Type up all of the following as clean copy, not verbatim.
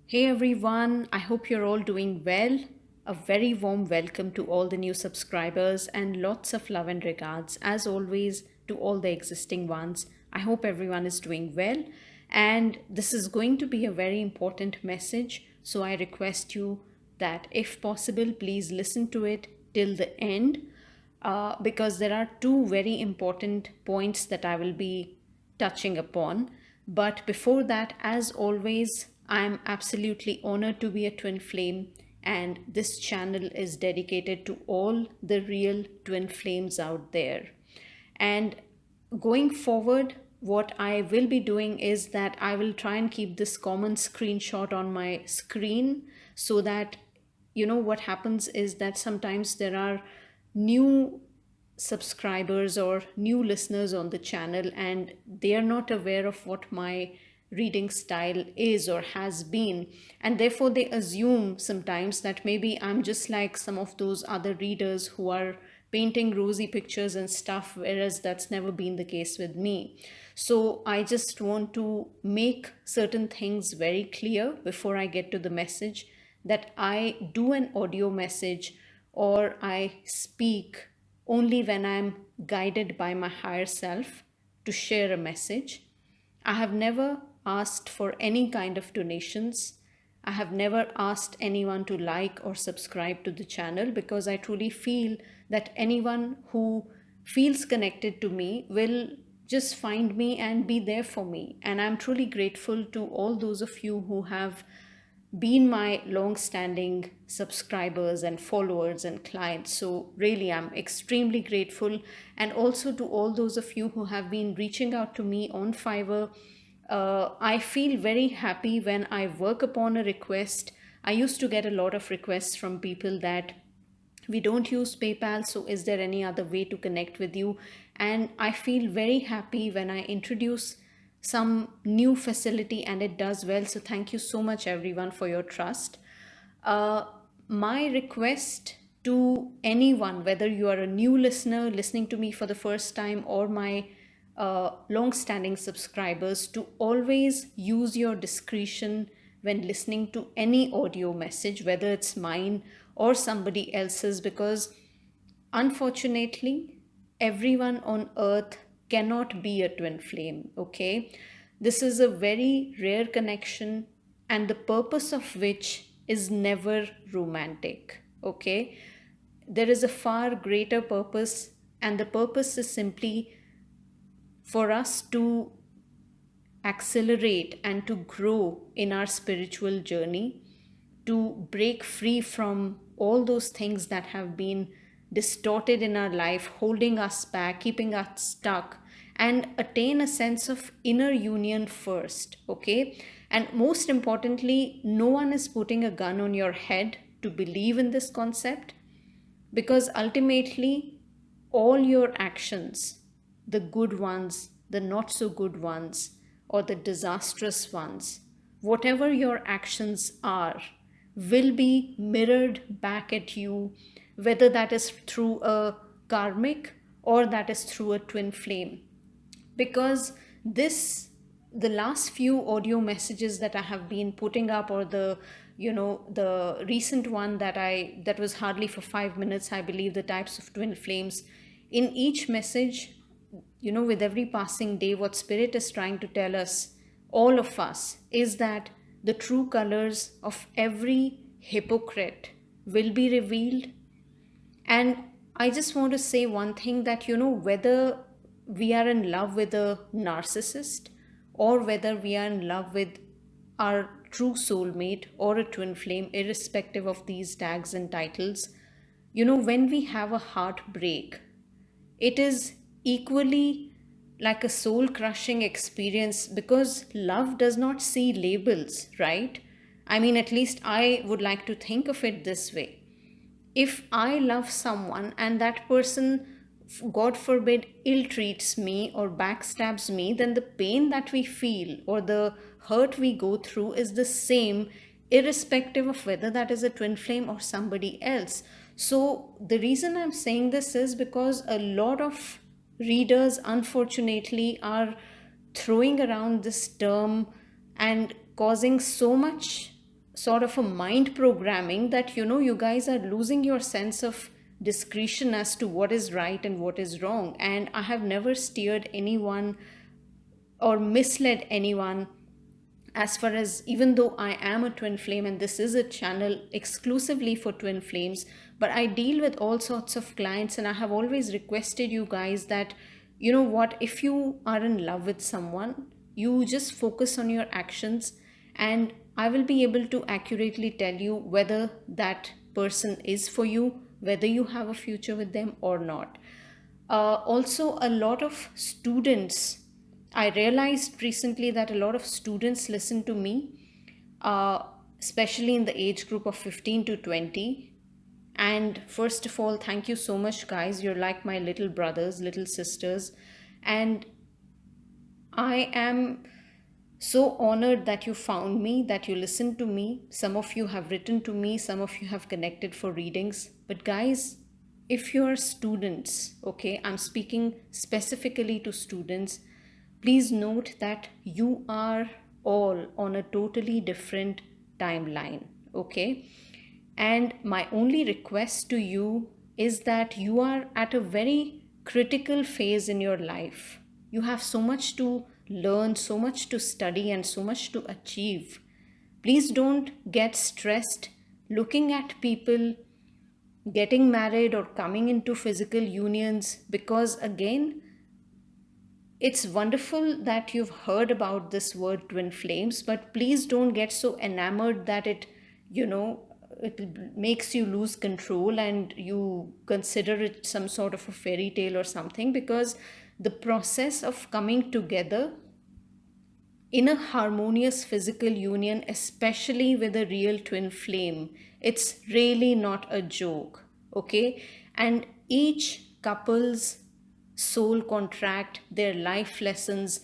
Hey everyone, I hope you're all doing well. A very warm welcome to all the new subscribers and lots of love and regards, as always, to all the existing ones. I hope everyone is doing well. And this is going to be a very important message, so I request you that if possible, please listen to it till the end because there are two very important points that I will be touching upon. But before that, as always, I'm absolutely honored to be a twin flame, and this channel is dedicated to all the real twin flames out there. And going forward, what I will be doing is that I will try and keep this common screenshot on my screen so that what happens is that sometimes there are new subscribers or new listeners on the channel and they are not aware of what my reading style is or has been, and therefore they assume sometimes that maybe I'm just like some of those other readers who are painting rosy pictures and stuff, whereas that's never been the case with me. So I just want to make certain things very clear before I get to the message, that I do an audio message or I speak only when I'm guided by my higher self to share a message. I have never asked for any kind of donations. I have never asked anyone to like or subscribe to the channel because I truly feel that anyone who feels connected to me will just find me and be there for me. And I'm truly grateful to all those of you who have been my long-standing subscribers and followers and clients. So really, I'm extremely grateful. And also to all those of you who have been reaching out to me on Fiverr. I feel very happy when I work upon a request. I used to get a lot of requests from people that we don't use PayPal, so is there any other way to connect with you? And I feel very happy when I introduce some new facility and it does well. So thank you so much everyone for your trust. uh, my request to anyone, whether you are a new listener listening to me for the first time or my long-standing subscribers, to always use your discretion when listening to any audio message, whether it's mine or somebody else's, because unfortunately, everyone on earth cannot be a twin flame, okay? This is a very rare connection, and the purpose of which is never romantic, okay? There is a far greater purpose, and the purpose is simply for us to accelerate and to grow in our spiritual journey, to break free from all those things that have been distorted in our life, holding us back, keeping us stuck, and attain a sense of inner union first, okay? And most importantly, no one is putting a gun on your head to believe in this concept, because ultimately, all your actions, the good ones, the not so good ones, or the disastrous ones, whatever your actions are, will be mirrored back at you, whether that is through a karmic or that is through a twin flame. Because this, the last few audio messages that I have been putting up, or the recent one that was hardly for 5 minutes, I believe, the types of twin flames, in each message, with every passing day, what spirit is trying to tell us, all of us, is that the true colors of every hypocrite will be revealed. And I just want to say one thing, that, whether we are in love with a narcissist or whether we are in love with our true soulmate or a twin flame, irrespective of these tags and titles, when we have a heartbreak, it is equally like a soul crushing experience, because love does not see labels, right? I mean, at least I would like to think of it this way. If I love someone and that person, God forbid, ill treats me or backstabs me, then the pain that we feel or the hurt we go through is the same, irrespective of whether that is a twin flame or somebody else. So, the reason I'm saying this is because a lot of readers, unfortunately, are throwing around this term and causing so much sort of a mind programming that, you guys are losing your sense of discretion as to what is right and what is wrong. And I have never steered anyone or misled anyone, as far as, even though I am a twin flame and this is a channel exclusively for twin flames, but I deal with all sorts of clients, and I have always requested you guys that, you know what, if you are in love with someone, you just focus on your actions, and I will be able to accurately tell you whether that person is for you, whether you have a future with them or not. Also, a lot of students, I realized recently that a lot of students listen to me, uh, especially in the age group of 15 to 20. And first of all, thank you so much, guys. You're like my little brothers, little sisters. And I am so honored that you found me, that you listened to me. Some of you have written to me, some of you have connected for readings. But guys, if you're students, okay, I'm speaking specifically to students, please note that you are all on a totally different timeline, okay? And my only request to you is that you are at a very critical phase in your life. You have so much to learn, so much to study, and so much to achieve. Please don't get stressed looking at people getting married or coming into physical unions, because, again, it's wonderful that you've heard about this word twin flames, but please don't get so enamored that you know, it makes you lose control and you consider it some sort of a fairy tale or something, because the process of coming together in a harmonious physical union, especially with a real twin flame, it's really not a joke, okay? And each couple's soul contract, their life lessons,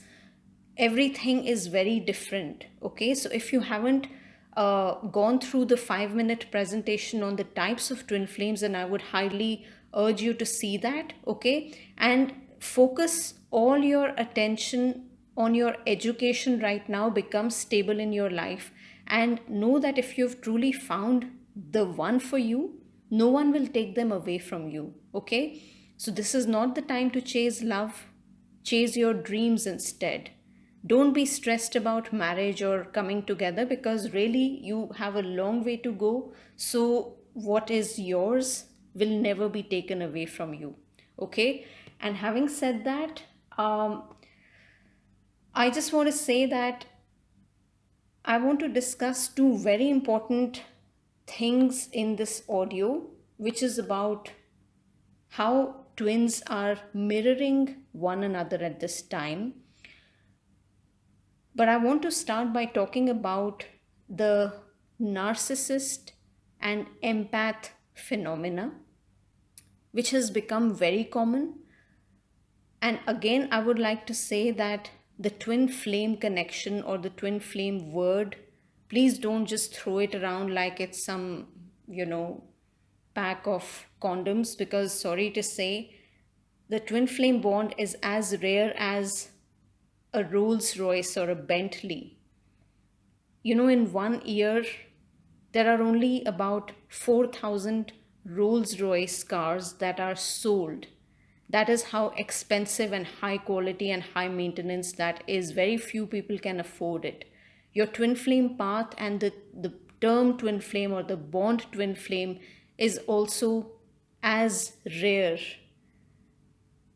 everything is very different, okay? So if you haven't gone through the 5-minute presentation on the types of twin flames, then I would highly urge you to see that, okay? And focus all your attention on your education right now, become stable in your life, and know that if you've truly found the one for you, no one will take them away from you, okay? So this is not the time to chase love. Chase your dreams instead. Don't be stressed about marriage or coming together, because really you have a long way to go. So what is yours will never be taken away from you, okay? And having said that, I just want to say that I want to discuss two very important things in this audio, which is about how twins are mirroring one another at this time. But I want to start by talking about the narcissist and empath phenomena, which has become very common. And again, I would like to say that the twin flame connection or the twin flame word, please don't just throw it around like it's some, pack of condoms, because sorry to say, the twin flame bond is as rare as a Rolls Royce or a Bentley. In 1 year, there are only about 4,000 Rolls Royce cars that are sold. That is how expensive and high quality and high maintenance that is. Very few people can afford it. Your twin flame path and the term twin flame or the bond twin flame is also as rare.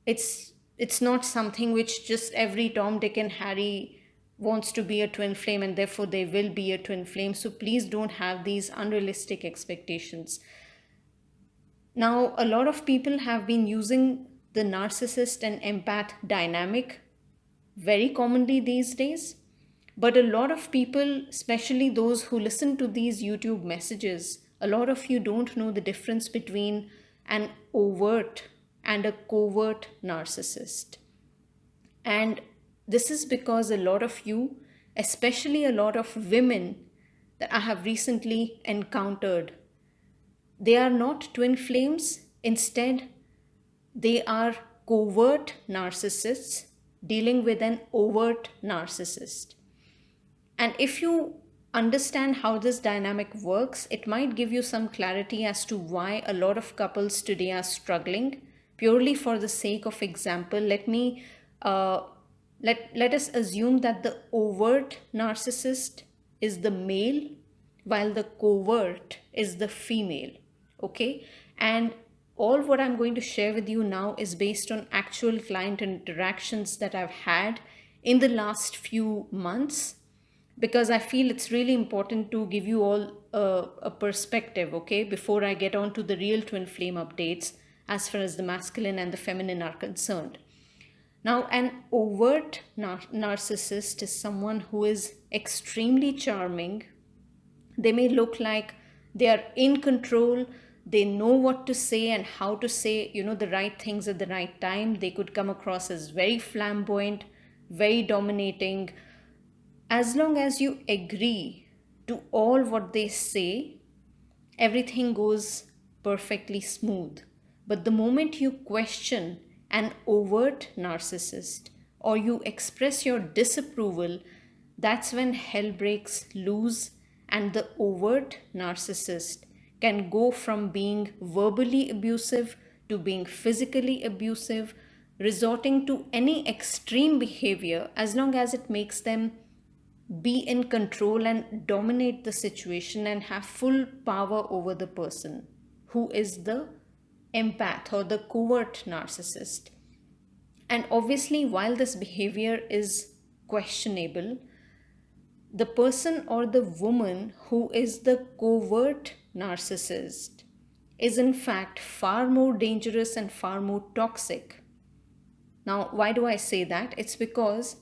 It's not something which just every Tom, Dick, and Harry wants to be a twin flame and therefore they will be a twin flame. So please don't have these unrealistic expectations. Now, a lot of people have been using the narcissist and empath dynamic very commonly these days. But a lot of people, especially those who listen to these YouTube messages, a lot of you don't know the difference between an overt and a covert narcissist. And this is because a lot of you, especially a lot of women that I have recently encountered, they are not twin flames. Instead, they are covert narcissists dealing with an overt narcissist. And if you understand how this dynamic works, it might give you some clarity as to why a lot of couples today are struggling. Purely for the sake of example, uh, let us assume that the overt narcissist is the male, while the covert is the female. Okay, and all what I'm going to share with you now is based on actual client interactions that I've had in the last few months, because I feel it's really important to give you all a perspective, okay, before I get on to the real twin flame updates as far as the masculine and the feminine are concerned. Now, an overt narcissist is someone who is extremely charming. They may look like they are in control. They know what to say and how to say, the right things at the right time. They could come across as very flamboyant, very dominating. As long as you agree to all what they say, everything goes perfectly smooth. But the moment you question an overt narcissist or you express your disapproval, that's when hell breaks loose, and the overt narcissist can go from being verbally abusive to being physically abusive, resorting to any extreme behavior as long as it makes them be in control and dominate the situation and have full power over the person who is the empath or the covert narcissist. And obviously, while this behavior is questionable, the person or the woman who is the covert narcissist is in fact far more dangerous and far more toxic. Now, why do I say that? It's because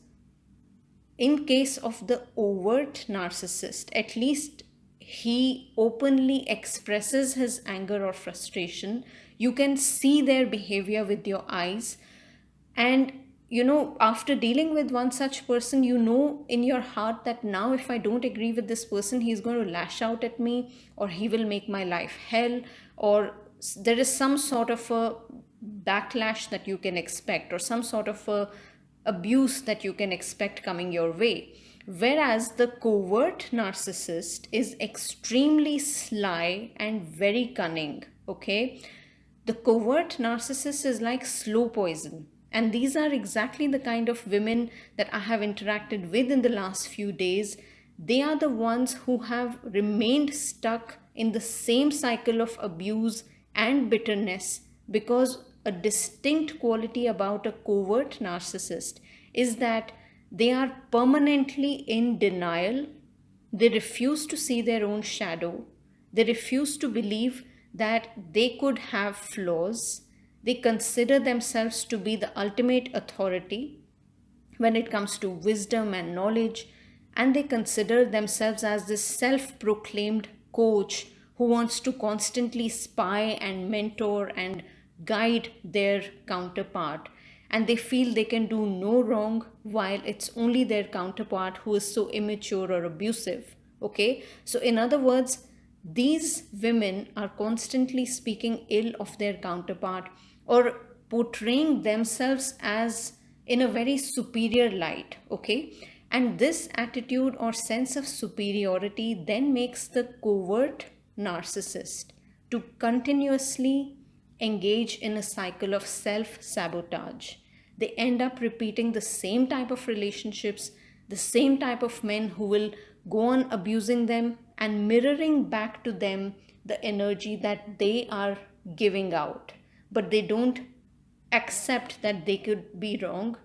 in case of the overt narcissist, at least he openly expresses his anger or frustration. You can see their behavior with your eyes. And after dealing with one such person, in your heart that now if I don't agree with this person, he's going to lash out at me, or he will make my life hell, or there is some sort of a backlash that you can expect, or some sort of a abuse that you can expect coming your way. Whereas the covert narcissist is extremely sly and very cunning. Okay, the covert narcissist is like slow poison. And these are exactly the kind of women that I have interacted with in the last few days. They are the ones who have remained stuck in the same cycle of abuse and bitterness, because a distinct quality about a covert narcissist is that they are permanently in denial. They refuse to see their own shadow. They refuse to believe that they could have flaws. They consider themselves to be the ultimate authority when it comes to wisdom and knowledge, and they consider themselves as this self-proclaimed coach who wants to constantly spy and mentor and guide their counterpart. And they feel they can do no wrong while it's only their counterpart who is so immature or abusive. Okay, so in other words, these women are constantly speaking ill of their counterpart, or portraying themselves as in a very superior light. Okay, and this attitude or sense of superiority then makes the covert narcissist to continuously engage in a cycle of self-sabotage. They end up repeating the same type of relationships, the same type of men who will go on abusing them and mirroring back to them the energy that they are giving out. But they don't accept that they could be wrong.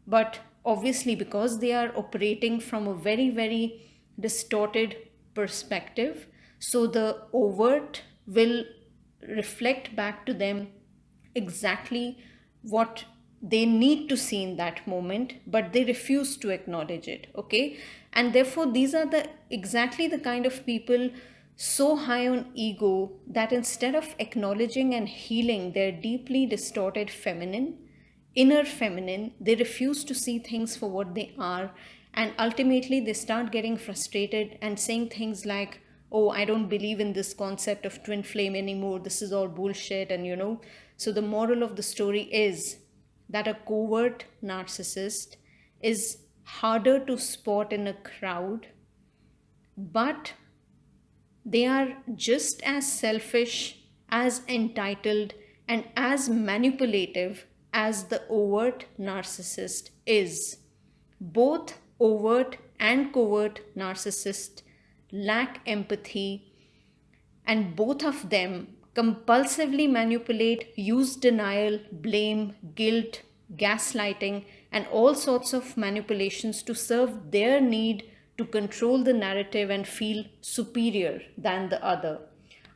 But obviously, because they are operating from a very, very distorted perspective, so the overt will reflect back to them exactly what they need to see in that moment, but they refuse to acknowledge it. Okay, and therefore these are the exactly the kind of people so high on ego that instead of acknowledging and healing their deeply distorted inner feminine, they refuse to see things for what they are. And ultimately they start getting frustrated and saying things like, oh, I don't believe in this concept of twin flame anymore, this is all bullshit. And so the moral of the story is that a covert narcissist is harder to spot in a crowd but they are just as selfish, as entitled, and as manipulative as the overt narcissist is. Both overt and covert narcissists lack empathy, and both of them compulsively manipulate, use denial, blame, guilt, gaslighting, and all sorts of manipulations to serve their need to control the narrative and feel superior than the other.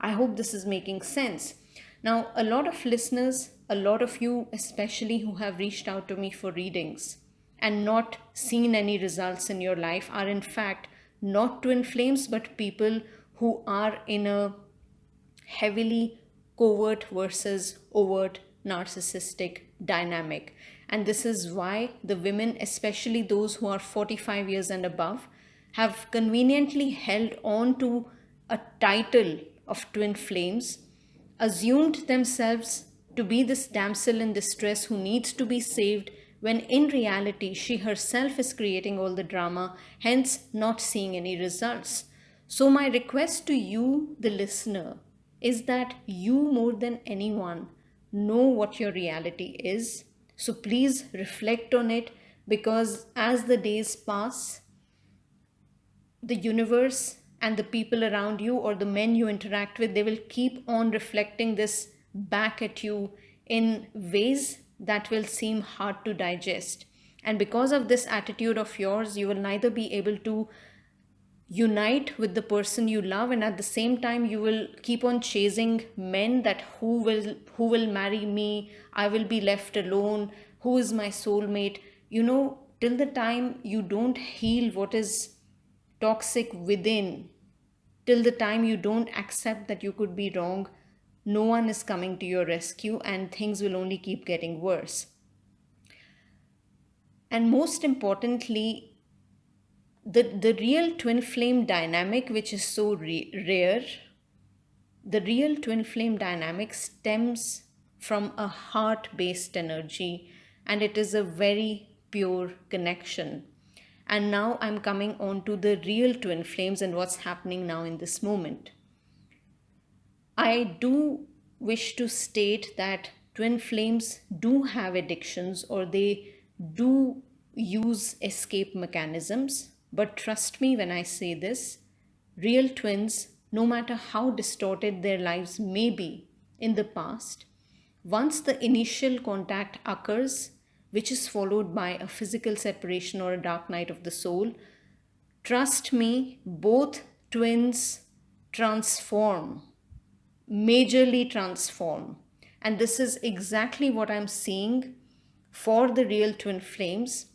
I hope this is making sense. Now, a lot of listeners, a lot of you especially who have reached out to me for readings and not seen any results in your life are in fact not twin flames but people who are in a heavily covert versus overt narcissistic dynamic. And this is why the women, especially those who are 45 years and above, have conveniently held on to a title of twin flames, assumed themselves to be this damsel in distress who needs to be saved, when in reality she herself is creating all the drama, hence not seeing any results. So, my request to you, the listener, is that you more than anyone know what your reality is. So, please reflect on it, because as the days pass, the universe and the people around you or the men you interact with, they will keep on reflecting this back at you in ways that will seem hard to digest. And because of this attitude of yours, you will neither be able to unite with the person you love, and at the same time you will keep on chasing men that who will marry me, I will be left alone, who is my soulmate. Till the time you don't heal what is toxic within, till the time you don't accept that you could be wrong, no one is coming to your rescue and things will only keep getting worse. And most importantly, the real twin flame dynamic, which is so rare, the real twin flame dynamic stems from a heart based energy, and it is a very pure connection. And now I'm coming on to the real twin flames and what's happening now in this moment. I do wish to state that twin flames do have addictions, or they do use escape mechanisms. But trust me when I say this, real twins, no matter how distorted their lives may be in the past, once the initial contact occurs, which is followed by a physical separation or a dark night of the soul, trust me, both twins transform, majorly transform. And this is exactly what I'm seeing for the real twin flames.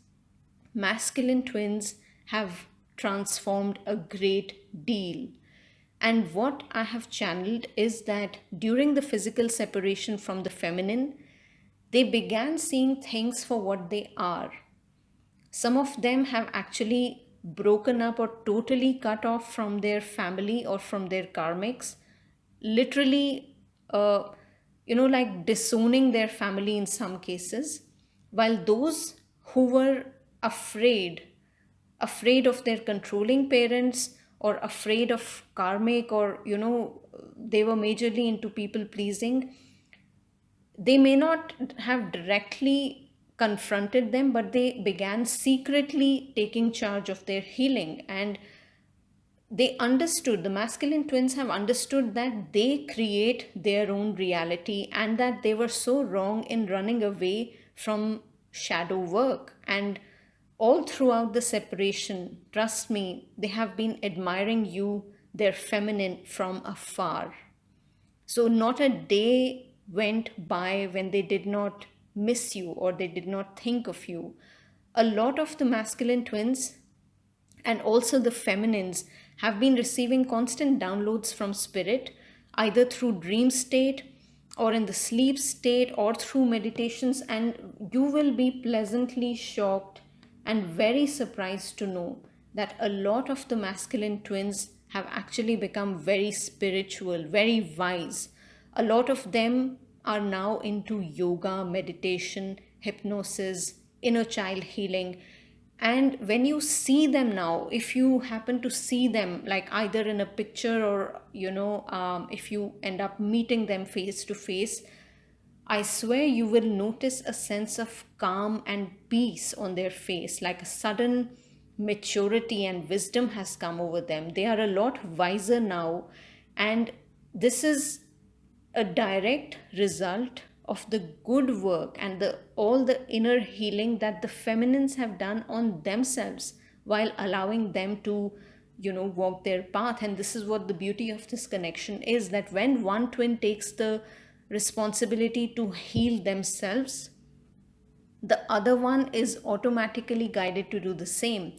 Masculine twins have transformed a great deal. And what I have channeled is that during the physical separation from the feminine, they began seeing things for what they are. Some of them have actually broken up or totally cut off from their family or from their karmics, literally, like disowning their family in some cases, while those who were afraid of their controlling parents, or afraid of karmic, or they were majorly into people pleasing, they may not have directly confronted them, but they began secretly taking charge of their healing. And the masculine twins have understood that they create their own reality, and that they were so wrong in running away from shadow work. And all throughout the separation, trust me, they have been admiring you, their feminine, from afar. So not a day went by when they did not miss you or they did not think of you. A lot of the masculine twins and also the feminines have been receiving constant downloads from spirit, either through dream state or in the sleep state or through meditations. And you will be pleasantly shocked and very surprised to know that a lot of the masculine twins have actually become very spiritual, very wise. A lot of them are now into yoga, meditation, hypnosis, inner child healing. And when you see them now, if you happen to see them like either in a picture or if you end up meeting them face to face, I swear you will notice a sense of calm and peace on their face, like a sudden maturity and wisdom has come over them. They are a lot wiser now, and this is a direct result of the good work and the all the inner healing that the feminines have done on themselves while allowing them to walk their path. And this is what the beauty of this connection is, that when one twin takes the responsibility to heal themselves, the other one is automatically guided to do the same.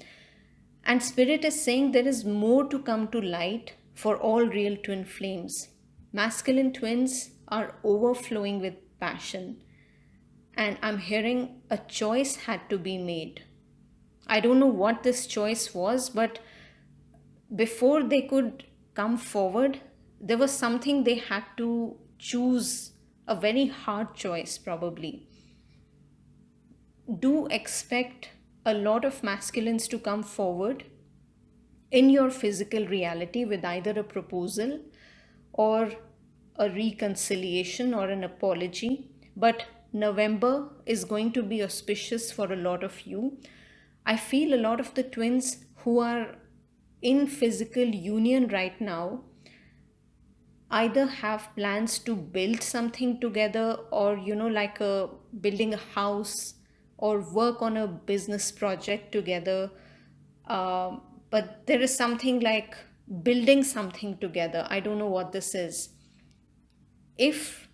And Spirit is saying there is more to come to light for all real twin flames. Masculine twins are overflowing with passion, and I'm hearing a choice had to be made. I don't know what this choice was, but before they could come forward, there was something they had to choose, a very hard choice, probably. Do expect a lot of masculines to come forward in your physical reality with either a proposal or a reconciliation or an apology. But November is going to be auspicious for a lot of you. I feel a lot of the twins who are in physical union right now either have plans to build something together, or like a building a house or work on a business project together. uh, but there is something like building something together. I don't know what this is. If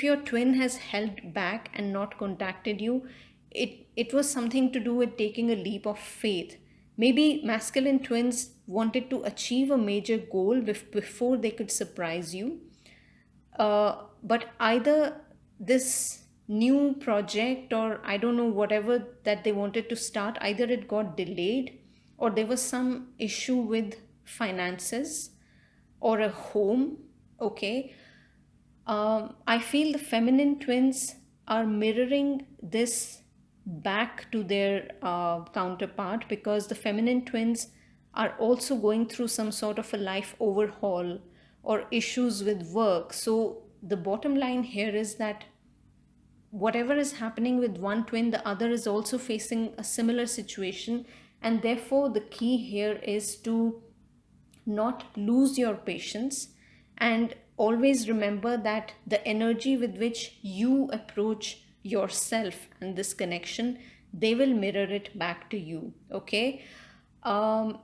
your twin has held back and not contacted you, it was something to do with taking a leap of faith. Maybe masculine twins wanted to achieve a major goal before they could surprise you. But either this new project, or I don't know, whatever that they wanted to start, either it got delayed or there was some issue with finances or a home. Okay. I feel the feminine twins are mirroring this back to their counterpart, because the feminine twins are also going through some sort of a life overhaul or issues with work. So, the bottom line here is that whatever is happening with one twin, the other is also facing a similar situation. And therefore, the key here is to not lose your patience, and always remember that the energy with which you approach yourself and this connection, they will mirror it back to you. Okay. um,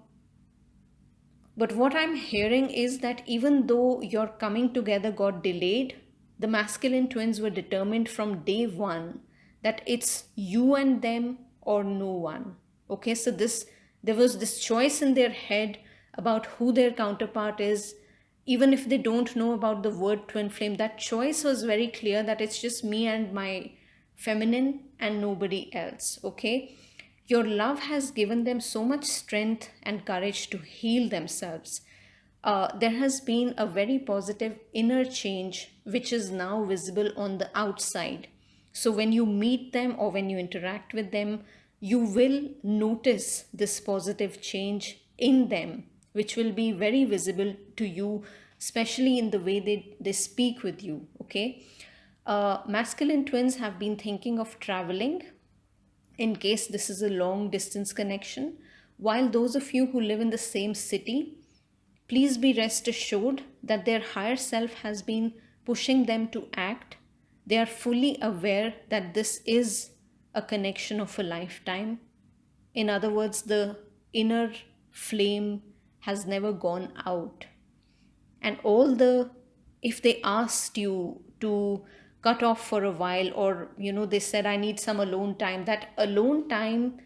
but what I'm hearing is that even though your coming together got delayed, the masculine twins were determined from day one that it's you and them or no one. Okay, so there was this choice in their head about who their counterpart is. Even if they don't know about the word twin flame, that choice was very clear, that it's just me and my feminine and nobody else. Okay, your love has given them so much strength and courage to heal themselves. There has been a very positive inner change which is now visible on the outside. So, when you meet them or when you interact with them, you will notice this positive change in them, which will be very visible to you, especially in the way they speak with you. Okay. Masculine twins have been thinking of traveling in case this is a long distance connection, while those of you who live in the same city, please be rest assured that their higher self has been pushing them to act. They are fully aware that this is a connection of a lifetime. In other words, the inner flame has never gone out. And all the, if they asked you to cut off for a while, or they said I need some alone time, that alone time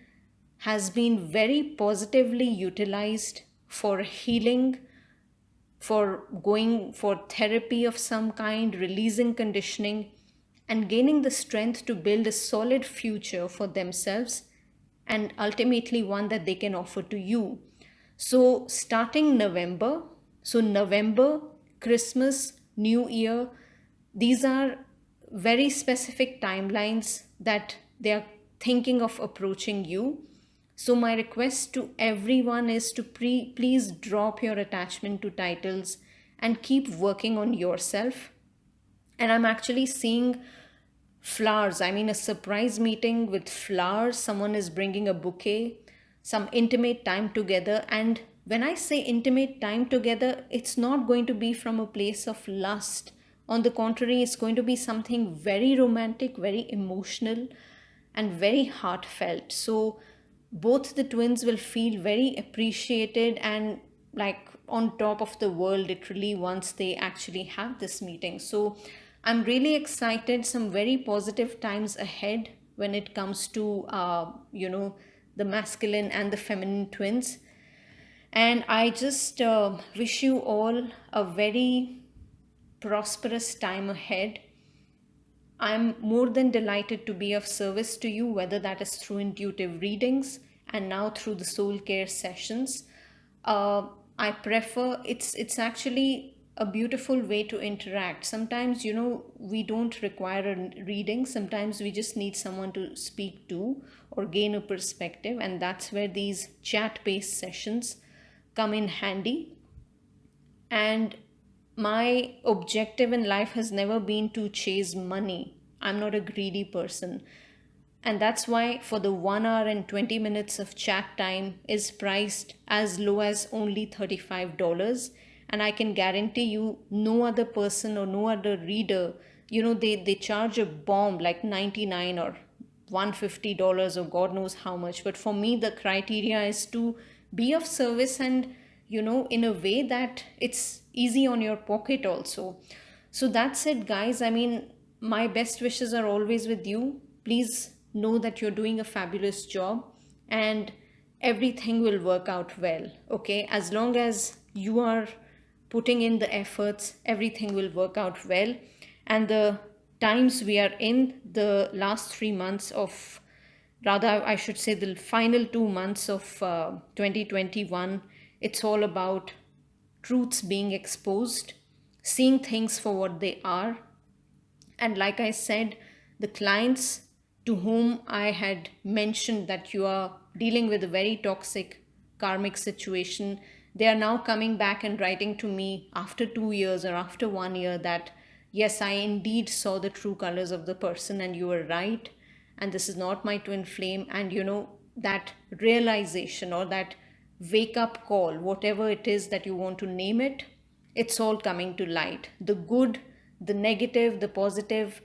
has been very positively utilized for healing, for going for therapy of some kind, releasing conditioning, and gaining the strength to build a solid future for themselves, and ultimately one that they can offer to you. So, starting November, November, Christmas, New Year, these are very specific timelines that they are thinking of approaching you. So my request to everyone is to please drop your attachment to titles and keep working on yourself. And I'm actually seeing flowers. I mean, a surprise meeting with flowers. Someone is bringing a bouquet, some intimate time together. And when I say intimate time together, it's not going to be from a place of lust. On the contrary, it's going to be something very romantic, very emotional, and very heartfelt. So both the twins will feel very appreciated and like on top of the world literally once they actually have this meeting. So I'm really excited. Some very positive times ahead when it comes to the masculine and the feminine twins. And I just wish you all a very prosperous time ahead. I'm more than delighted to be of service to you, whether that is through intuitive readings and now through the soul care sessions. Uh, I prefer it's actually a beautiful way to interact. Sometimes, we don't require a reading. Sometimes we just need someone to speak to or gain a perspective, and that's where these chat-based sessions come in handy. And my objective in life has never been to chase money. I'm not a greedy person. And that's why for the 1 hour and 20 minutes of chat time is priced as low as only $35. And I can guarantee you no other person or no other reader, they charge a bomb like 99 or $150 or God knows how much. But for me, the criteria is to be of service and, in a way that it's easy on your pocket also. So that's it, guys. I mean, my best wishes are always with you. Please know that you're doing a fabulous job and everything will work out well. Okay, as long as you are putting in the efforts, everything will work out well. And the times we are in, the last 3 months of, rather I should say the final 2 months of 2021, it's all about truths being exposed, seeing things for what they are. And like I said, the clients to whom I had mentioned that you are dealing with a very toxic karmic situation, they are now coming back and writing to me after 2 years or after 1 year that, yes, I indeed saw the true colors of the person and you were right. And this is not my twin flame. And that realization or that wake up call, whatever it is that you want to name it, it's all coming to light. The good, the negative, the positive,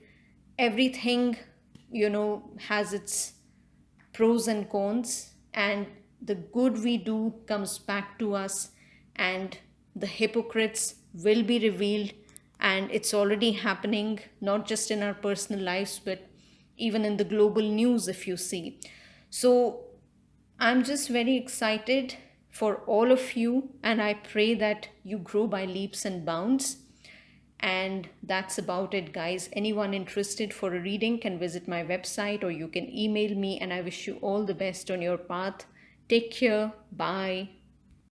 everything, has its pros and cons. And the good we do comes back to us, and the hypocrites will be revealed. And it's already happening, not just in our personal lives, but even in the global news, if you see. So I'm just very excited for all of you, and I pray that you grow by leaps and bounds. And that's about it, guys. Anyone interested for a reading can visit my website or you can email me, and I wish you all the best on your path. Take care. Bye.